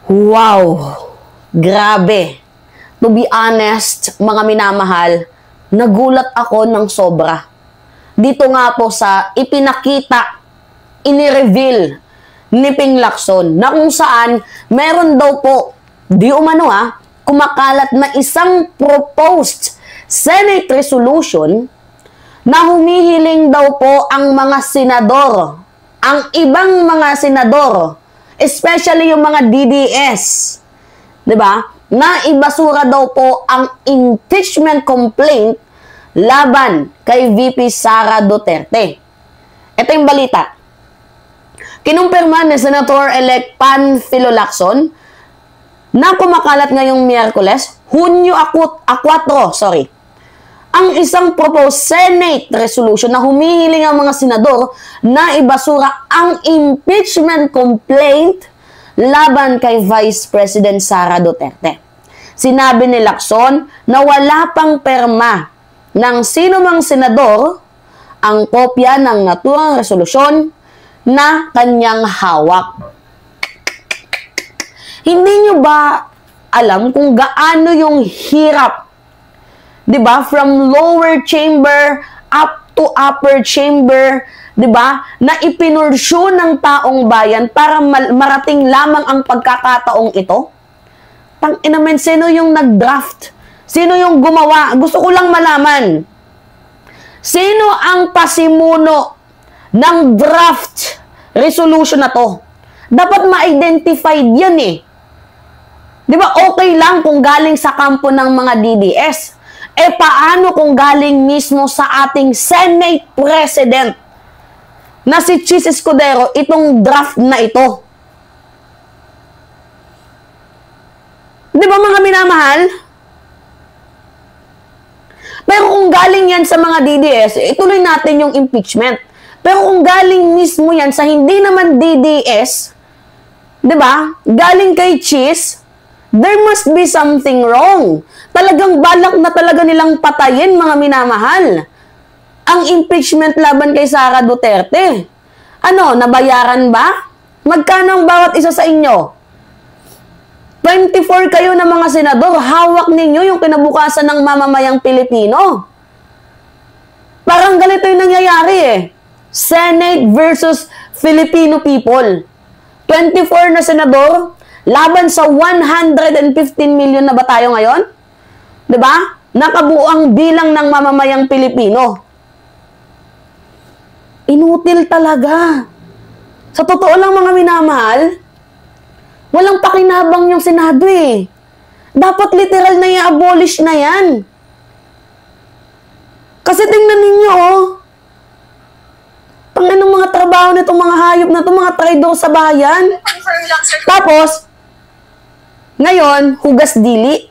Wow! Grabe! To be honest, mga minamahal, nagulat ako ng sobra. Dito nga po sa ipinakita, inireveal ni Ping Lacson na kung saan meron daw po, di umano kumakalat na isang proposed Senate resolution na humihiling daw po ang mga senador, ang ibang mga senador, especially yung mga DDS, di ba? Na ibasura daw po ang impeachment complaint laban kay VP Sara Duterte. Ito yung balita. Kinumpirma ni Senator-elect Panfilo Lacson na kumakalat ngayong Miyerkules, Hunyo 4, ang isang proposed Senate resolution na humihiling ang mga senador na ibasura ang impeachment complaint laban kay Vice President Sara Duterte. Sinabi ni Lacson na wala pang perma ng sino mang senador ang kopya ng naturang resolusyon na kanyang hawak. Hindi nyo ba alam kung gaano yung hirap, diba? From lower chamber up to upper chamber, diba? Na ipinursyo ng taong bayan para marating lamang ang pagkakataong ito? Tangina men, sino yung nag-draft? Sino yung gumawa? Gusto ko lang malaman. Sino ang pasimuno ng draft resolution na to? Dapat ma-identified yan eh. Diba okay lang kung galing sa kampo ng mga DDS? Paano kung galing mismo sa ating Senate President na si Chis Escudero itong draft na ito? Di ba mga minamahal? Pero kung galing yan sa mga DDS, ituloy natin yung impeachment. Pero kung galing mismo yan sa hindi naman DDS, di ba? Galing kay Chis, there must be something wrong. Talagang balak na talaga nilang patayin, mga minamahal, ang impeachment laban kay Sara Duterte. Ano, nabayaran ba? Magkano ang bawat isa sa inyo? 24 kayo na mga senador, hawak ninyo yung kinabukasan ng mamamayang Pilipino. Parang ganito yung nangyayari eh. Senate versus Filipino people. 24 na senador, laban sa 115 million na ba tayo ngayon? Diba? Nakabuang bilang ng mamamayang Pilipino. Inutil talaga. Sa totoo lang mga minamahal, walang pakinabang yung Senado eh. Dapat literal na i-abolish na yan. Kasi tingnan ninyo ng mga trabaho nitong mga hayop na ito, mga traidor sa bayan. Tapos, ngayon, hugas dili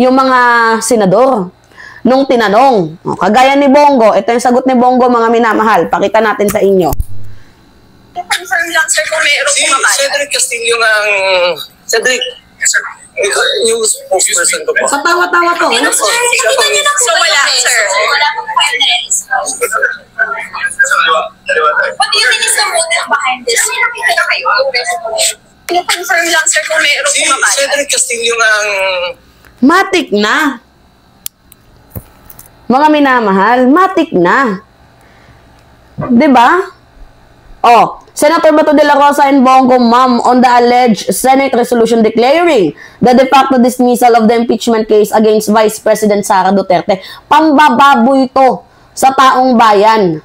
yung mga senador. Nung tinanong, kagaya ni Bongo, ito yung sagot ni Bongo, mga minamahal. Pakita natin sa inyo. Confirm lang, sir, kung mayroong kumakalat. Cedric Castillo ng... Cedric, yung spokesperson ko po. Katawa-tawa to. So, wala, sir. Wala pong evidence. What do you think is the motive behind this? Nakikita kayo yung confirm lang, sir, kung mayroong kumakalat. Cedric Castillo ng... Matik na. Mga minamahal, matik na. Diba? Senator Bato de la Rosa and Bongo ma'am on the alleged Senate resolution declaring the de facto dismissal of the impeachment case against Vice President Sara Duterte. Pambababoy ito sa taong bayan.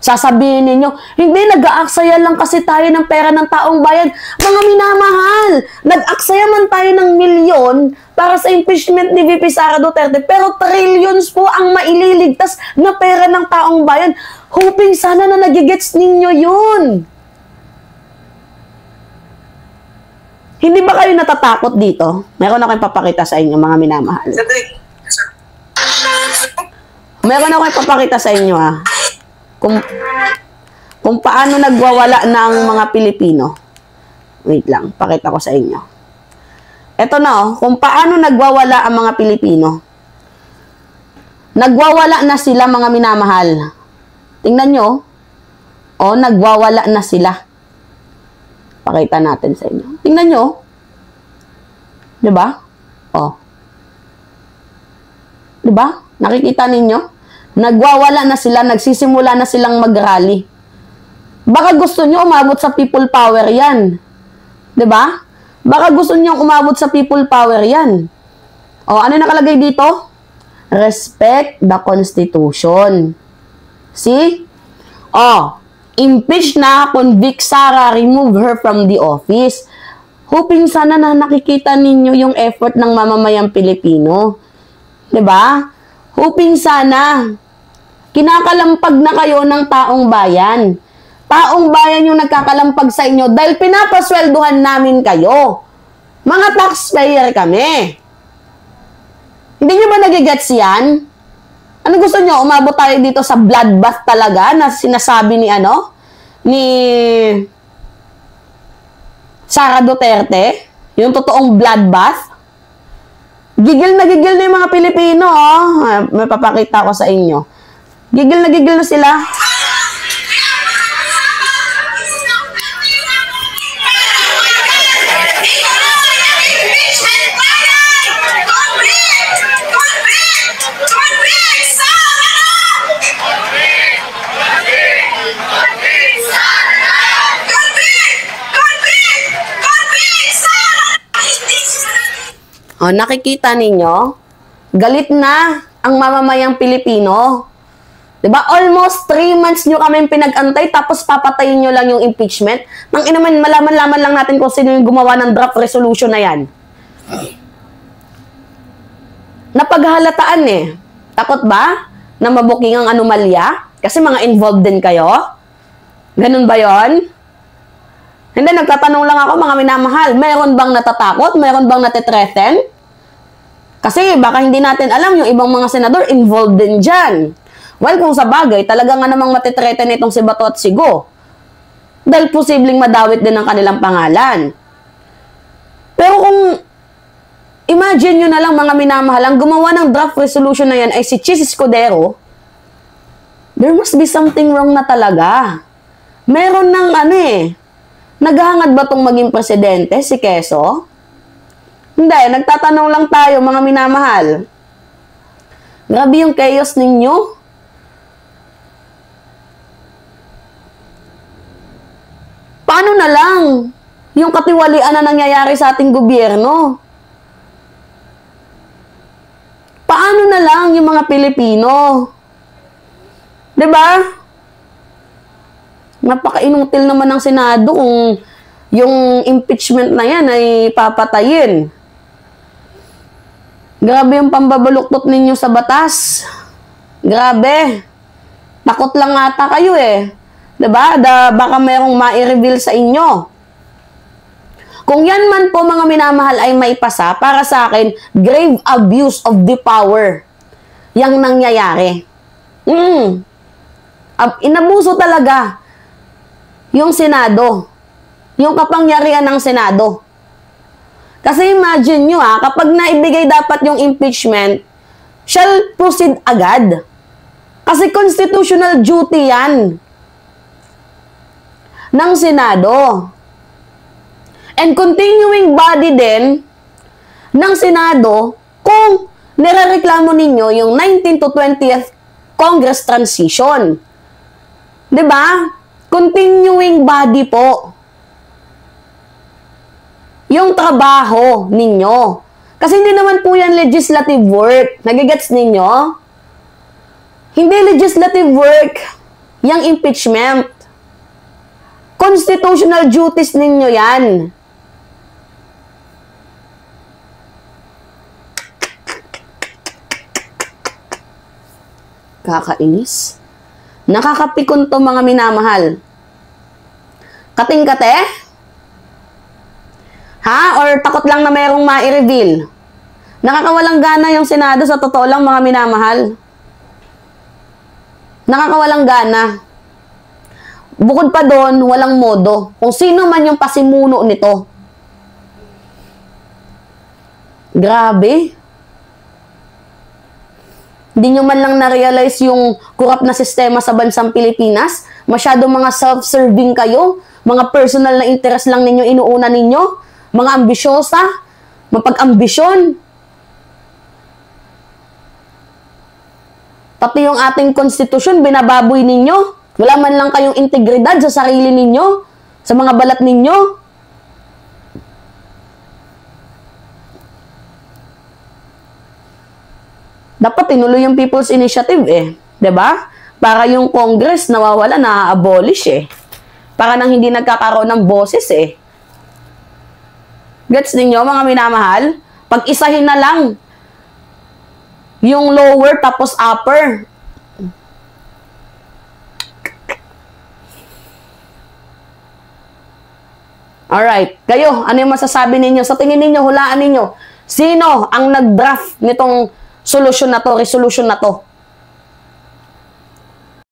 Sasabihin ninyo, hindi, nag-aaksaya lang kasi tayo ng pera ng taong bayan. Mga minamahal, nag-aksaya man tayo ng milyon para sa impeachment ni VP Sara Duterte, pero trillions po ang maililigtas na pera ng taong bayan. Hoping sana na nagigets ninyo yun. Hindi ba kayo natatakot dito? Meron akong papakita sa inyo, mga minamahal. Meron akong papakita sa inyo, kung paano nagwawala ng mga Pilipino. Wait lang, pakita ko sa inyo. Ito na, kung paano nagwawala ang mga Pilipino. Nagwawala na sila, mga minamahal. Tingnan nyo, nagwawala na sila. Pakita natin sa inyo. Tingnan nyo, Diba? Oh. Diba? Nakikita ninyo? Nagwawala na sila, nagsisimula na silang mag-rally. Baka gusto nyo umabot sa people power yan. Diba? Baka gusto nyo umabot sa people power yan. O, ano nakalagay dito? Respect the Constitution. See? O, impeach na, convict Sara, remove her from the office. Hoping sana na nakikita ninyo yung effort ng mamamayang Pilipino. Diba? Hoping sana. Kinakalampag na kayo ng taong bayan. Taong bayan yung nagkakalampag sa inyo dahil pinapasweldohan namin kayo. Mga taxpayer kami. Hindi nyo ba nagigets yan? Ano gusto nyo? Umabot tayo dito sa bloodbath talaga na sinasabi ni ni Sara Duterte? Yung totoong bloodbath? Gigil na yung mga Pilipino, oh. May papakita ko sa inyo. Gigil na sila. O, nakikita ninyo? Galit na ang mamamayang Pilipino. Diba? Almost 3 months nyo kami pinag-antay tapos papatayin nyo lang yung impeachment. Nang inaman, malaman-laman lang natin kung sino yung gumawa ng draft resolution na yan. Napaghahalataan eh. Takot ba na mabuking ang anomalya? Kasi mga involved din kayo? Ganun ba yon? Hindi, nagtatanong lang ako, mga minamahal, meron bang natatakot? Meron bang natitreaten? Kasi baka hindi natin alam yung ibang mga senador involved din dyan. Well, kung sa bagay, talaga nga namang matitreaten itong si Bato at si Go. Dahil posibleng madawit din ang kanilang pangalan. Pero kung imagine nyo na lang mga minamahal, ang gumawa ng draft resolution na yan ay si Chis Escudero, there must be something wrong na talaga. Meron ng naghahangad ba itong maging presidente, si Quezon? Hindi, nagtatanong lang tayo, mga minamahal. Grabe yung chaos ninyo. Paano na lang yung katiwalian na nangyayari sa ating gobyerno? Paano na lang yung mga Pilipino? Diba? Napaka-inutil naman ng Senado kung yung impeachment na yan ay papatayin. Grabe yung pambabaluktot ninyo sa batas. Grabe. Takot lang ata kayo eh. Diba? Baka merong ma-reveal sa inyo. Kung yan man po mga minamahal ay maipasa, para sa akin, grave abuse of the power. Yang nangyayari. Inabuso talaga yung Senado. Yung kapangyarihan ng Senado. Kasi imagine nyo kapag naibigay dapat yung impeachment, shall proceed agad. Kasi constitutional duty yan ng Senado. And continuing body din ng Senado kung nirereklamo ninyo yung 19th to 20th Congress transition. Diba? Continuing body po yung trabaho ninyo. Kasi hindi naman po yan legislative work. Nagigets ninyo? Hindi legislative work yung impeachment. Constitutional duties ninyo yan. Kakainis. Nakakapikon to mga minamahal. Kating-kate? Ha? Or takot lang na mayroong ma-reveal? Nakakawalang gana yung Senado sa totoo lang mga minamahal. Nakakawalang gana. Bukod pa doon, walang modo. Kung sino man yung pasimuno nito. Grabe. Hindi nyo man lang na-realize yung corrupt na sistema sa bansang Pilipinas. Masyadong mga self-serving kayo. Mga personal na interest lang ninyo inuuna ninyo. Mga ambisyosa. mapag-ambisyon. Pati yung ating konstitusyon, binababoy ninyo. Wala man lang kayong integridad sa sarili ninyo, sa mga balat ninyo. Dapat tinuloy yung People's Initiative eh. 'Di ba? Para yung Congress nawawala, na-abolish eh. Para nang hindi nagkakaroon ng boses eh. Gets ninyo, mga minamahal? Pag-isahin na lang yung lower tapos upper. Alright. Kayo, ano yung masasabi ninyo? Sa tingin ninyo, hulaan ninyo, sino ang nag-draft nitong solusyon na to, resolution na to?